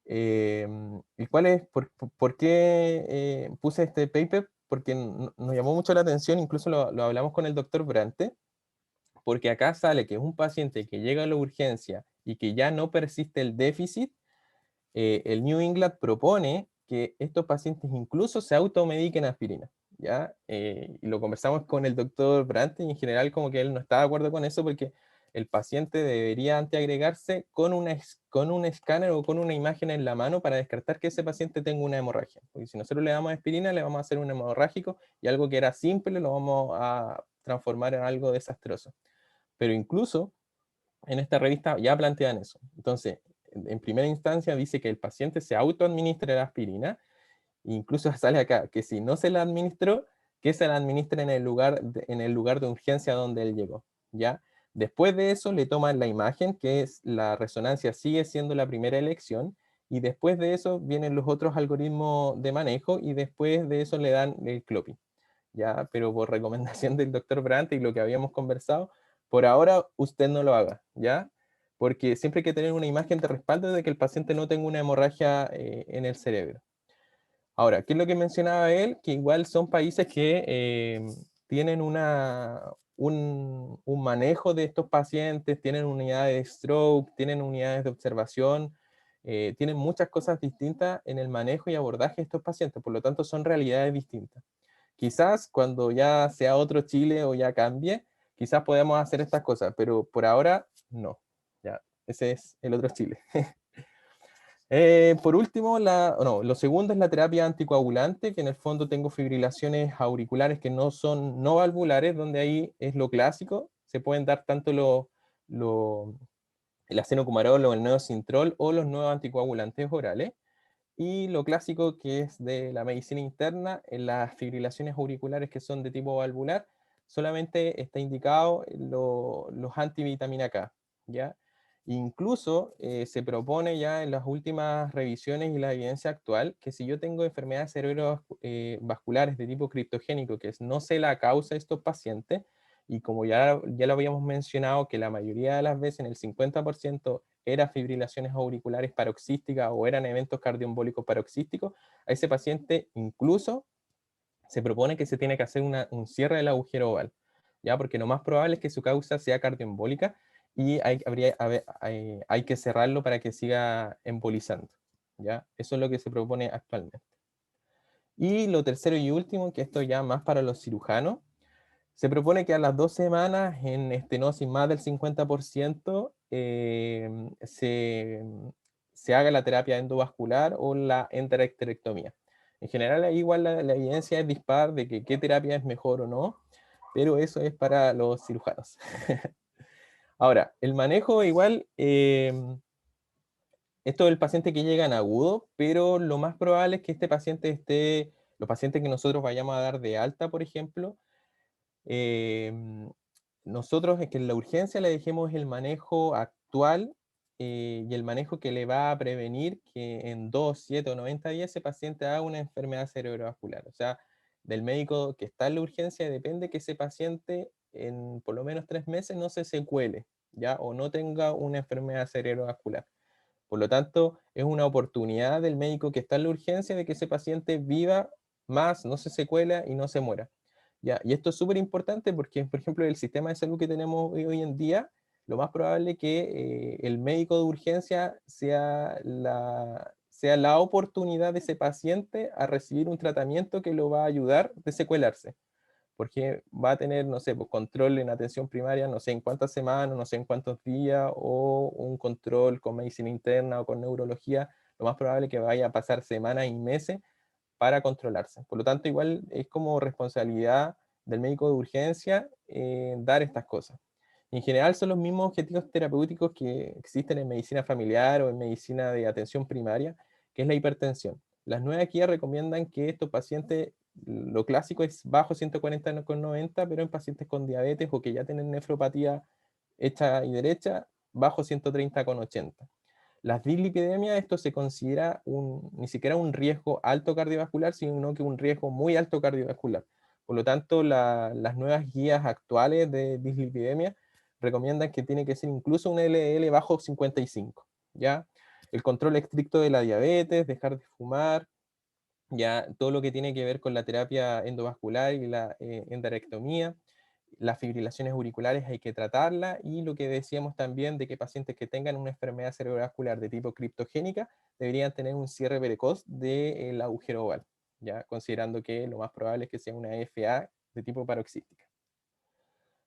¿Y cuál es, por qué puse este paper? Porque nos llamó mucho la atención, incluso lo hablamos con el doctor Brante, porque acá sale que es un paciente que llega a la urgencia y que ya no persiste el déficit. El New England propone que estos pacientes incluso se automediquen aspirina, ¿ya? Y lo conversamos con el doctor Brandt y en general como que él no está de acuerdo con eso porque el paciente debería antiagregarse con un escáner o con una imagen en la mano para descartar que ese paciente tenga una hemorragia. Porque si nosotros le damos aspirina, le vamos a hacer un hemorrágico y algo que era simple lo vamos a transformar en algo desastroso. Pero incluso en esta revista ya plantean eso. Entonces, en primera instancia dice que el paciente se autoadministra la aspirina, e incluso sale acá que si no se la administró, que se la administre en el lugar de urgencia donde él llegó, ¿ya? Después de eso le toman la imagen, que es la resonancia sigue siendo la primera elección, y después de eso vienen los otros algoritmos de manejo, y después de eso le dan el clopping, ¿ya? Pero por recomendación del doctor Brandt y lo que habíamos conversado, por ahora usted no lo haga, ¿ya? Porque siempre hay que tener una imagen de respaldo de que el paciente no tenga una hemorragia en el cerebro. Ahora, ¿qué es lo que mencionaba él? Que igual son países que tienen un manejo de estos pacientes, tienen unidades de stroke, tienen unidades de observación, tienen muchas cosas distintas en el manejo y abordaje de estos pacientes, por lo tanto son realidades distintas. Quizás cuando ya sea otro Chile o ya cambie, quizás podamos hacer estas cosas, pero por ahora no. Ya, ese es el otro Chile. Por último, lo segundo es la terapia anticoagulante, que en el fondo tengo fibrilaciones auriculares que no son no valvulares, donde ahí es lo clásico. Se pueden dar tanto el acenocumarol o el neosintrol o los nuevos anticoagulantes orales. Y lo clásico que es de la medicina interna, en las fibrilaciones auriculares que son de tipo valvular, solamente está indicado los antivitamina K, ¿ya? Incluso se propone ya en las últimas revisiones y la evidencia actual que si yo tengo enfermedades cerebrovasculares de tipo criptogénico, que no sé la causa de estos pacientes, y como ya lo habíamos mencionado, que la mayoría de las veces, en el 50%, eran fibrilaciones auriculares paroxísticas o eran eventos cardioembólicos paroxísticos, a ese paciente incluso se propone que se tiene que hacer un cierre del agujero oval, ¿ya? Porque lo más probable es que su causa sea cardioembólica y hay que cerrarlo para que siga embolizando. ¿ya? Eso es lo que se propone actualmente. Y lo tercero y último, que esto ya más para los cirujanos, se propone que a las 2 semanas, en estenosis más del 50%, se haga la terapia endovascular o la endarterectomía. En general, ahí igual la evidencia es dispar de que qué terapia es mejor o no, pero eso es para los cirujanos. Ahora, el manejo igual, esto del paciente que llega en agudo, pero lo más probable es que este paciente esté, los pacientes que nosotros vayamos a dar de alta, por ejemplo, eh, nosotros es que en la urgencia le dejemos el manejo actual y el manejo que le va a prevenir que en 2, 7 o 90 días ese paciente haga una enfermedad cerebrovascular. O sea, del médico que está en la urgencia depende que ese paciente en por lo menos 3 meses no se secuele, ¿ya? O no tenga una enfermedad cerebrovascular. Por lo tanto, es una oportunidad del médico que está en la urgencia de que ese paciente viva más, no se secuela y no se muera. ¿Ya? Y esto es súper importante porque, por ejemplo, el sistema de salud que tenemos hoy en día, lo más probable es que el médico de urgencia sea la oportunidad de ese paciente a recibir un tratamiento que lo va a ayudar de secuelarse porque va a tener, no sé, pues, control en atención primaria, no sé en cuántas semanas, no sé en cuántos días, o un control con medicina interna o con neurología, lo más probable es que vaya a pasar semanas y meses para controlarse. Por lo tanto, igual es como responsabilidad del médico de urgencia dar estas cosas. En general son los mismos objetivos terapéuticos que existen en medicina familiar o en medicina de atención primaria, que es la hipertensión. Las nuevas guías recomiendan que estos pacientes, lo clásico es bajo 140/90, pero en pacientes con diabetes o que ya tienen nefropatía hecha y derecha, bajo 130/80. Las dislipidemias, esto se considera ni siquiera un riesgo alto cardiovascular, sino que un riesgo muy alto cardiovascular. Por lo tanto, las nuevas guías actuales de dislipidemia recomiendan que tiene que ser incluso un LDL bajo 55, ¿ya? El control estricto de la diabetes, dejar de fumar, ya todo lo que tiene que ver con la terapia endovascular y la endarterectomía, las fibrilaciones auriculares hay que tratarla y lo que decíamos también de que pacientes que tengan una enfermedad cerebrovascular de tipo criptogénica deberían tener un cierre precoz del agujero oval, ya considerando que lo más probable es que sea una FA de tipo paroxística.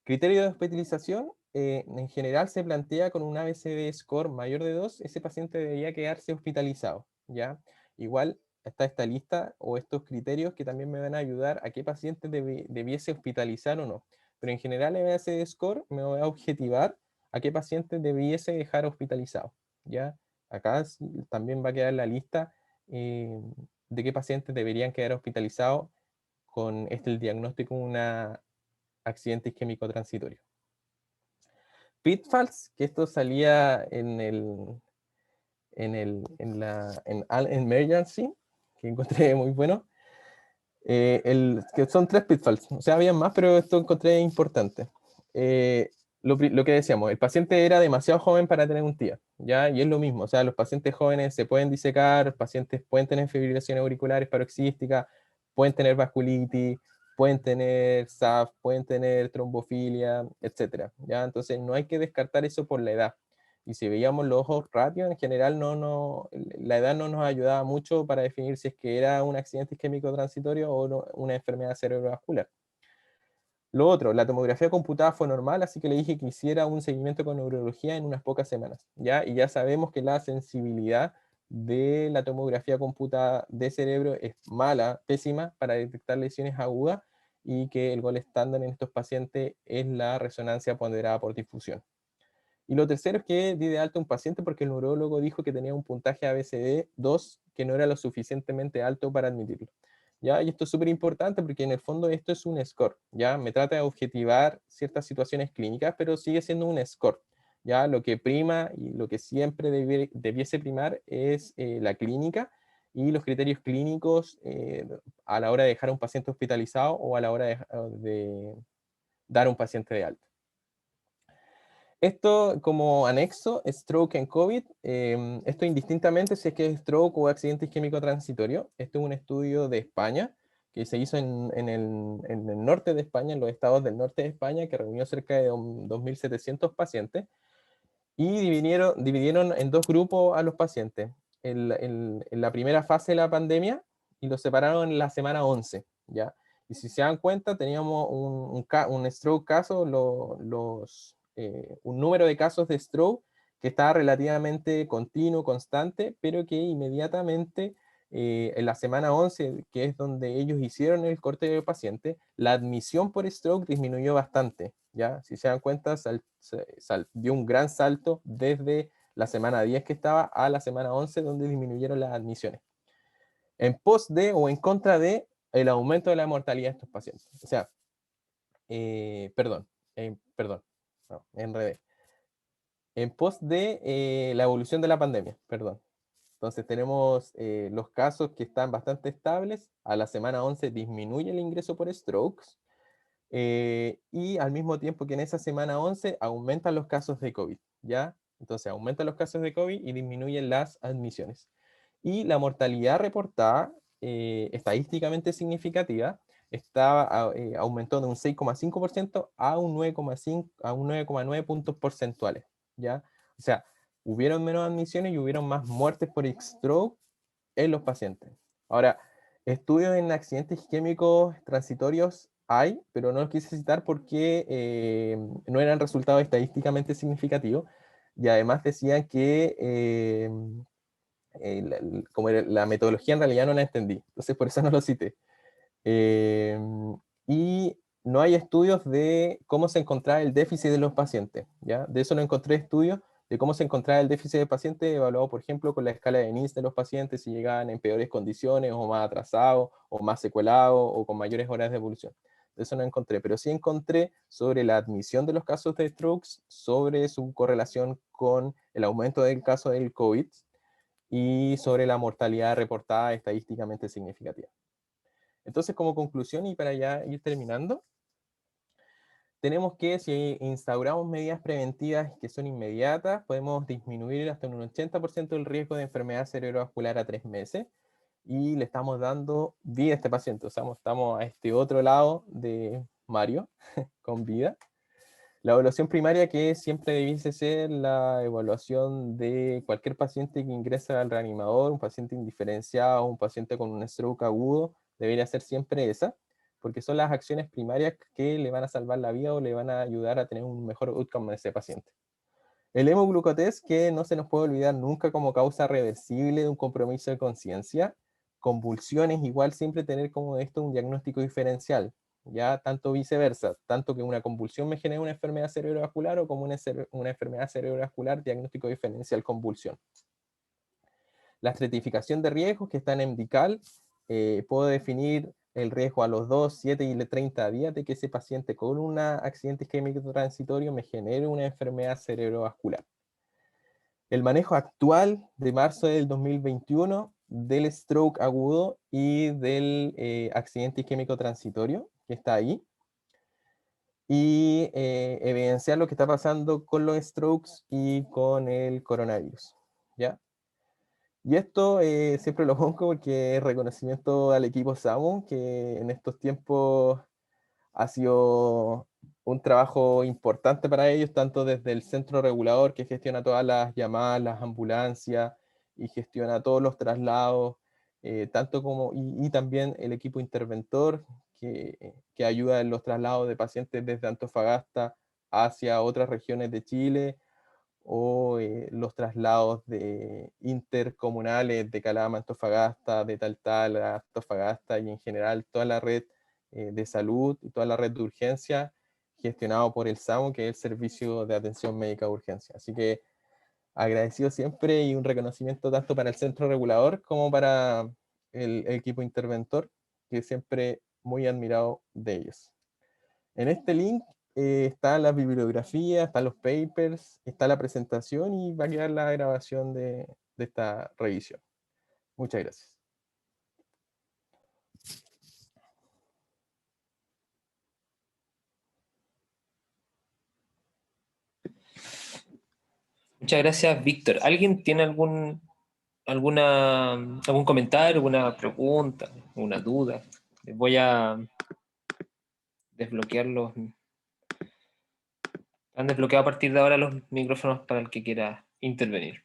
Criterio de hospitalización, en general se plantea con un ABCD score mayor de 2, ese paciente debería quedarse hospitalizado, ¿ya? Igual está esta lista o estos criterios que también me van a ayudar a qué paciente debiese hospitalizar o no. Pero en general el ABCD score me va a objetivar a qué paciente debiese dejar hospitalizado, ¿ya? Acá también va a quedar la lista de qué pacientes deberían quedar hospitalizados con el diagnóstico de una accidente isquémico transitorio. Pitfalls, que esto salía en Emergency, que encontré muy bueno, que son 3 pitfalls, o sea, había más, pero esto encontré importante. Lo que decíamos, el paciente era demasiado joven para tener un TIA, ¿ya? Y es lo mismo, o sea, los pacientes jóvenes se pueden disecar, los pacientes pueden tener fibrilaciones auriculares paroxísticas, pueden tener vasculitis, pueden tener SAF, pueden tener trombofilia, etcétera, ¿ya? Entonces no hay que descartar eso por la edad. Y si veíamos los ojos rápidos, en general la edad no nos ayudaba mucho para definir si es que era un accidente isquémico transitorio o una enfermedad cerebrovascular. Lo otro, la tomografía computada fue normal, así que le dije que hiciera un seguimiento con neurología en unas pocas semanas, ¿ya? Y ya sabemos que la sensibilidad de la tomografía computada de cerebro es mala, pésima, para detectar lesiones agudas y que el gol estándar en estos pacientes es la resonancia ponderada por difusión. Y lo tercero es que di de alta a un paciente porque el neurólogo dijo que tenía un puntaje ABCD2 que no era lo suficientemente alto para admitirlo. ¿Ya? Y esto es súper importante porque en el fondo esto es un score, ¿ya? Me trata de objetivar ciertas situaciones clínicas, pero sigue siendo un score, ¿ya? Lo que prima y lo que siempre debiese primar es la clínica y los criterios clínicos a la hora de dejar a un paciente hospitalizado o a la hora de dar a un paciente de alta. Esto como anexo, stroke en COVID, esto indistintamente si es que es stroke o accidente isquémico transitorio. Esto es un estudio de España que se hizo en el norte de España, en los estados del norte de España, que reunió cerca de 2.700 pacientes y dividieron en 2 grupos a los pacientes. en la primera fase de la pandemia y los separaron en la semana 11, ¿ya? Y si se dan cuenta, teníamos un stroke caso, un número de casos de stroke que estaba relativamente continuo, constante, pero que inmediatamente en la semana 11, que es donde ellos hicieron el corte de paciente, la admisión por stroke disminuyó bastante, ¿ya? Si se dan cuenta, dio un gran salto desde la semana 10 que estaba a la semana 11, donde disminuyeron las admisiones. En pos de o en contra de el aumento de la mortalidad de estos pacientes. O sea, perdón, no, me enredé. En pos de la evolución de la pandemia, perdón. Entonces tenemos los casos que están bastante estables. A la semana 11 disminuye el ingreso por strokes. Y al mismo tiempo que en esa semana 11 aumentan los casos de COVID, ¿ya? Entonces aumentan los casos de COVID y disminuyen las admisiones. Y la mortalidad reportada, estadísticamente significativa, aumentó de un 6,5% a un 9,5, a un 9,9 puntos porcentuales, ¿ya? O sea, hubieron menos admisiones y hubieron más muertes por stroke en los pacientes. Ahora, estudios en accidentes isquémicos transitorios hay, pero no los quise citar porque no eran resultados estadísticamente significativos, y además decían que como la metodología en realidad no la entendí, entonces por eso no lo cité. Eh, y no hay estudios de cómo se encontraba el déficit de los pacientes, ¿ya? De eso no encontré estudios de cómo se encontraba el déficit del paciente evaluado, por ejemplo, con la escala de NIS de los pacientes, si llegaban en peores condiciones, o más atrasados, o más secuelados, o con mayores horas de evolución. De eso no encontré, pero sí encontré sobre la admisión de los casos de strokes, sobre su correlación con el aumento del caso del COVID, y sobre la mortalidad reportada estadísticamente significativa. Entonces, como conclusión y para ya ir terminando, tenemos que si instauramos medidas preventivas que son inmediatas, podemos disminuir hasta un 80% el riesgo de enfermedad cerebrovascular a 3 meses, y le estamos dando vida a este paciente. O sea, estamos a este otro lado de Mario, con vida. La evaluación primaria, que siempre debiese ser la evaluación de cualquier paciente que ingresa al reanimador, un paciente indiferenciado, un paciente con un stroke agudo, debería ser siempre esa, porque son las acciones primarias que le van a salvar la vida o le van a ayudar a tener un mejor outcome de ese paciente. El hemoglucotest, que no se nos puede olvidar nunca como causa reversible de un compromiso de conciencia. Convulsiones, igual siempre tener como esto un diagnóstico diferencial, ya tanto viceversa, tanto que una convulsión me genera una enfermedad cerebrovascular o como una enfermedad cerebrovascular, diagnóstico diferencial convulsión. La estratificación de riesgos que está en MDCAL, puedo definir el riesgo a los 2, 7 y 30 días de que ese paciente con un accidente isquémico transitorio me genere una enfermedad cerebrovascular. El manejo actual de marzo del 2021 del stroke agudo y del accidente isquémico transitorio, que está ahí, y evidenciar lo que está pasando con los strokes y con el coronavirus, ¿ya? Y esto siempre lo pongo porque es reconocimiento al equipo SAMU, que en estos tiempos ha sido un trabajo importante para ellos, tanto desde el centro regulador que gestiona todas las llamadas, las ambulancias y gestiona todos los traslados, tanto como, y también el equipo interventor que ayuda en los traslados de pacientes desde Antofagasta hacia otras regiones de Chile, o los traslados intercomunales de Calama, Antofagasta, de Taltal a Antofagasta, y en general toda la red de salud y toda la red de urgencia gestionado por el SAMU, que es el Servicio de Atención Médica de Urgencia. Así que agradecido siempre, y un reconocimiento tanto para el centro regulador como para el equipo interventor, que siempre muy admirado de ellos. En este link está la bibliografía, están los papers, está la presentación, y va a quedar la grabación de esta revisión. Muchas gracias. Muchas gracias, Víctor. ¿Alguien tiene algún comentario, alguna pregunta, alguna duda? Voy a desbloquearlos. Han desbloqueado a partir de ahora los micrófonos para el que quiera intervenir.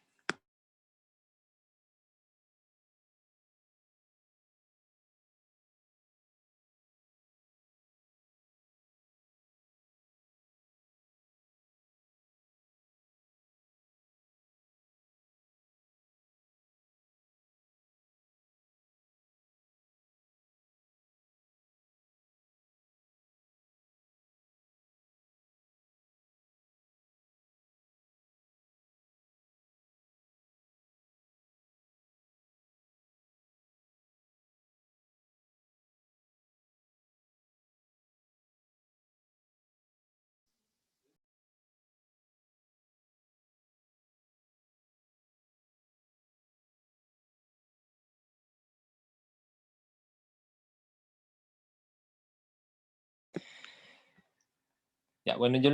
Ya, bueno, yo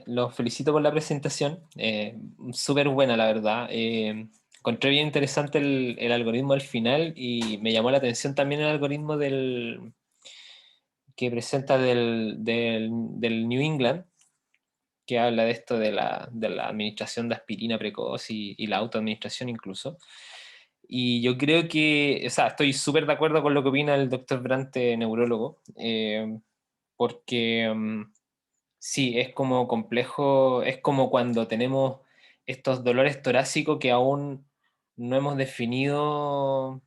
los felicito por la presentación, súper buena la verdad. Encontré bien interesante el algoritmo al final y me llamó la atención también el algoritmo que presenta del New England, que habla de esto de la administración de aspirina precoz y la autoadministración incluso. Y yo creo que, o sea, estoy súper de acuerdo con lo que opina el doctor Brante, neurólogo, porque sí, es como complejo, es como cuando tenemos estos dolores torácicos que aún no hemos definido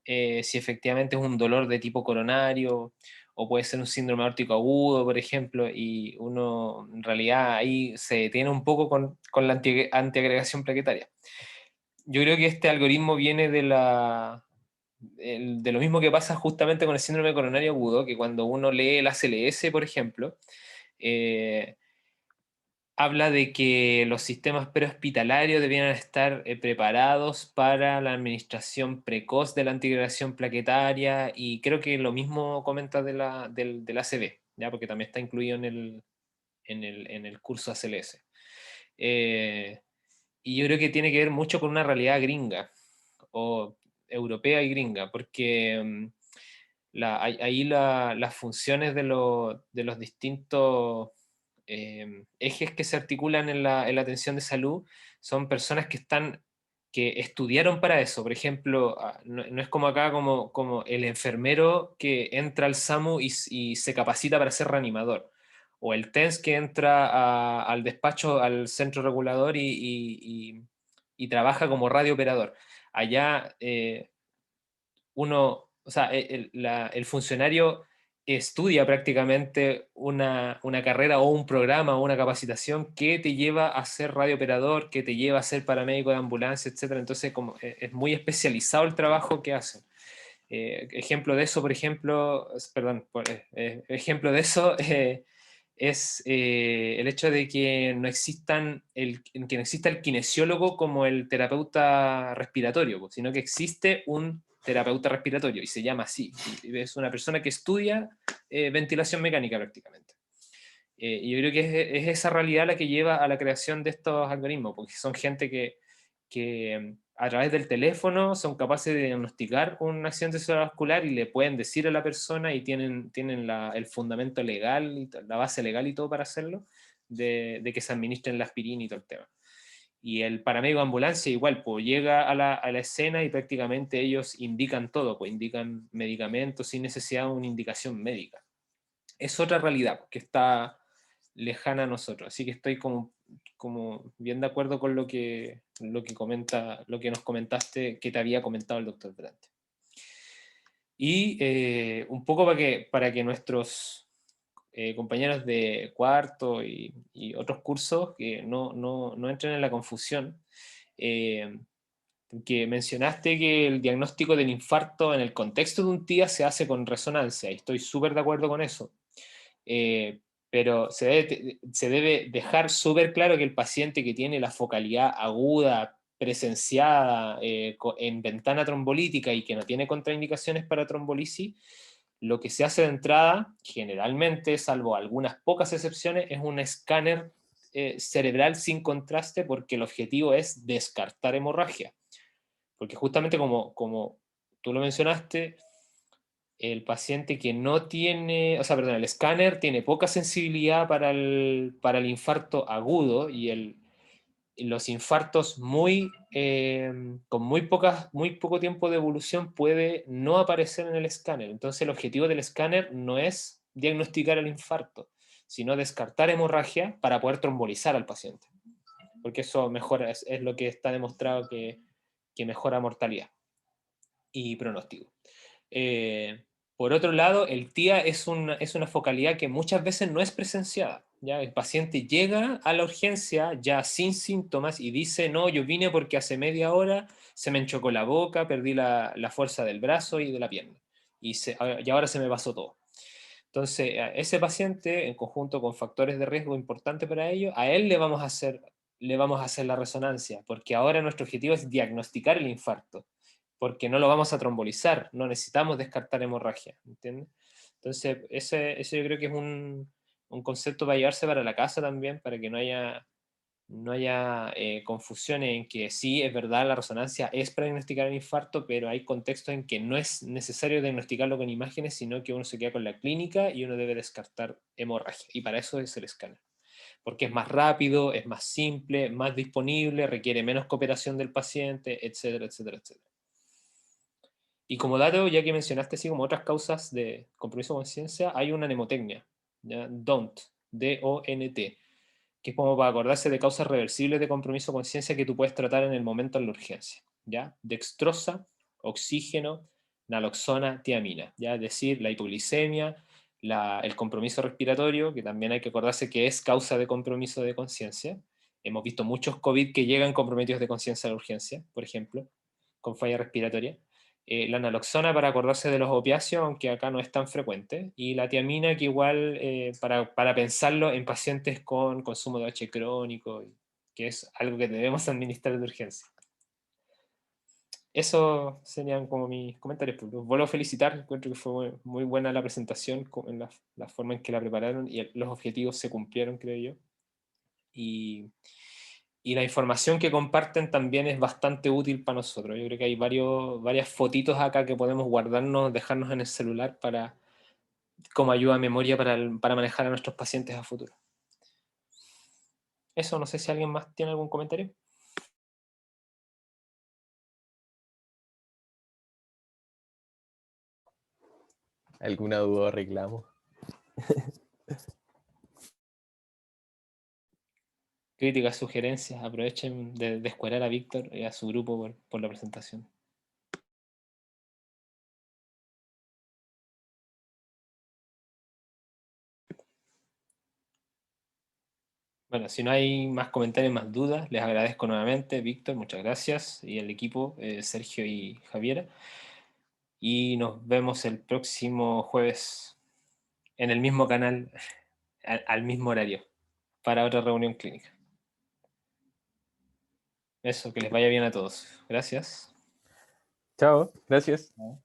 si efectivamente es un dolor de tipo coronario o puede ser un síndrome aórtico agudo, por ejemplo, y uno en realidad ahí se detiene un poco con la antiagregación plaquetaria. Yo creo que este algoritmo viene de lo mismo que pasa justamente con el síndrome coronario agudo, que cuando uno lee el ACLS, por ejemplo, eh, habla de que los sistemas prehospitalarios debían estar preparados para la administración precoz de la antiagregación plaquetaria, y creo que lo mismo comenta del ACV, ¿ya? Porque también está incluido en el curso ACLS. Y yo creo que tiene que ver mucho con una realidad gringa, o europea y gringa, porque ahí las funciones de los distintos ejes que se articulan en la atención de salud son personas que estudiaron para eso. Por ejemplo, no es como acá, como el enfermero que entra al SAMU y se capacita para ser reanimador, o el TENS que entra al despacho, al centro regulador y trabaja como radiooperador. Allá uno, o sea, el funcionario estudia prácticamente una carrera o un programa o una capacitación que te lleva a ser radiooperador, que te lleva a ser paramédico de ambulancia, etcétera. Entonces, como, es muy especializado el trabajo que hacen. Ejemplo de eso, por ejemplo, perdón, ejemplo de eso es el hecho de que no que no exista el kinesiólogo como el terapeuta respiratorio, pues, sino que existe un terapeuta respiratorio y se llama así. Y es una persona que estudia ventilación mecánica prácticamente. Y yo creo que es esa realidad la que lleva a la creación de estos algoritmos, porque son gente que a través del teléfono son capaces de diagnosticar un accidente cerebrovascular y le pueden decir a la persona y tienen el fundamento legal, la base legal y todo para hacerlo, de que se administren la aspirina y todo el tema. Y el paramédico de ambulancia igual, pues llega a la escena y prácticamente ellos indican todo, pues indican medicamentos sin necesidad de una indicación médica. Es otra realidad que está lejana a nosotros, así que estoy como bien de acuerdo con lo que nos comentaste, que te había comentado el doctor Brante. Y un poco para que nuestros compañeros de cuarto y otros cursos que no entren en la confusión, que mencionaste que el diagnóstico del infarto en el contexto de un TIA se hace con resonancia, y estoy súper de acuerdo con eso. Pero se debe dejar súper claro que el paciente que tiene la focalidad aguda, presenciada en ventana trombolítica y que no tiene contraindicaciones para trombolisis, lo que se hace de entrada, generalmente, salvo algunas pocas excepciones, es un escáner cerebral sin contraste, porque el objetivo es descartar hemorragia. Porque justamente como tú lo mencionaste, el paciente que no tiene, o sea, perdón, el escáner tiene poca sensibilidad para el infarto agudo, y los infartos con muy poco tiempo de evolución puede no aparecer en el escáner. Entonces el objetivo del escáner no es diagnosticar el infarto, sino descartar hemorragia para poder trombolizar al paciente. Porque eso mejora, es lo que está demostrado que mejora mortalidad y pronóstico. Por otro lado, el TIA es una focalidad que muchas veces no es presenciada. ¿Ya? El paciente llega a la urgencia ya sin síntomas y dice, no, yo vine porque hace media hora se me enchocó la boca, perdí la fuerza del brazo y de la pierna, y ahora se me pasó todo. Entonces, a ese paciente, en conjunto con factores de riesgo importantes para ello, a él le vamos a hacer la resonancia, porque ahora nuestro objetivo es diagnosticar el infarto, porque no lo vamos a trombolizar, no necesitamos descartar hemorragia, ¿entiendes? Entonces, ese yo creo que un concepto para llevarse para la casa también, para que no haya confusiones en que sí, es verdad, la resonancia es para diagnosticar el infarto, pero hay contextos en que no es necesario diagnosticarlo con imágenes, sino que uno se queda con la clínica y uno debe descartar hemorragia, y para eso es el escáner. Porque es más rápido, es más simple, más disponible, requiere menos cooperación del paciente, etcétera, etcétera, etcétera. Y como dato, ya que mencionaste así como otras causas de compromiso de conciencia, hay una mnemotecnia, ¿ya? DONT, D-O-N-T, que es como para acordarse de causas reversibles de compromiso de conciencia que tú puedes tratar en el momento de la urgencia, ¿ya? Dextrosa, oxígeno, naloxona, tiamina, ¿ya? Es decir, la hipoglicemia, el compromiso respiratorio, que también hay que acordarse que es causa de compromiso de conciencia. Hemos visto muchos COVID que llegan comprometidos de conciencia a la urgencia, por ejemplo, con falla respiratoria. La naloxona para acordarse de los opiáceos, aunque acá no es tan frecuente, y la tiamina que igual para pensarlo en pacientes con consumo de H crónico, que es algo que debemos administrar de urgencia. Eso serían como mis comentarios. Pues, los vuelvo a felicitar, encuentro que fue muy buena la presentación, en la forma en que la prepararon y los objetivos se cumplieron, creo yo. Y la información que comparten también es bastante útil para nosotros. Yo creo que hay varias fotitos acá que podemos guardarnos, dejarnos en el celular como ayuda a memoria para manejar a nuestros pacientes a futuro. Eso, no sé si alguien más tiene algún comentario. ¿Alguna duda o reclamo? Críticas, sugerencias, aprovechen de escuerar a Víctor y a su grupo por la presentación. Bueno, si no hay más comentarios, más dudas, les agradezco nuevamente, Víctor, muchas gracias, y el equipo, Sergio y Javiera. Y nos vemos el próximo jueves en el mismo canal, al mismo horario, para otra reunión clínica. Eso, que les vaya bien a todos. Gracias. Chao, gracias. ¿No?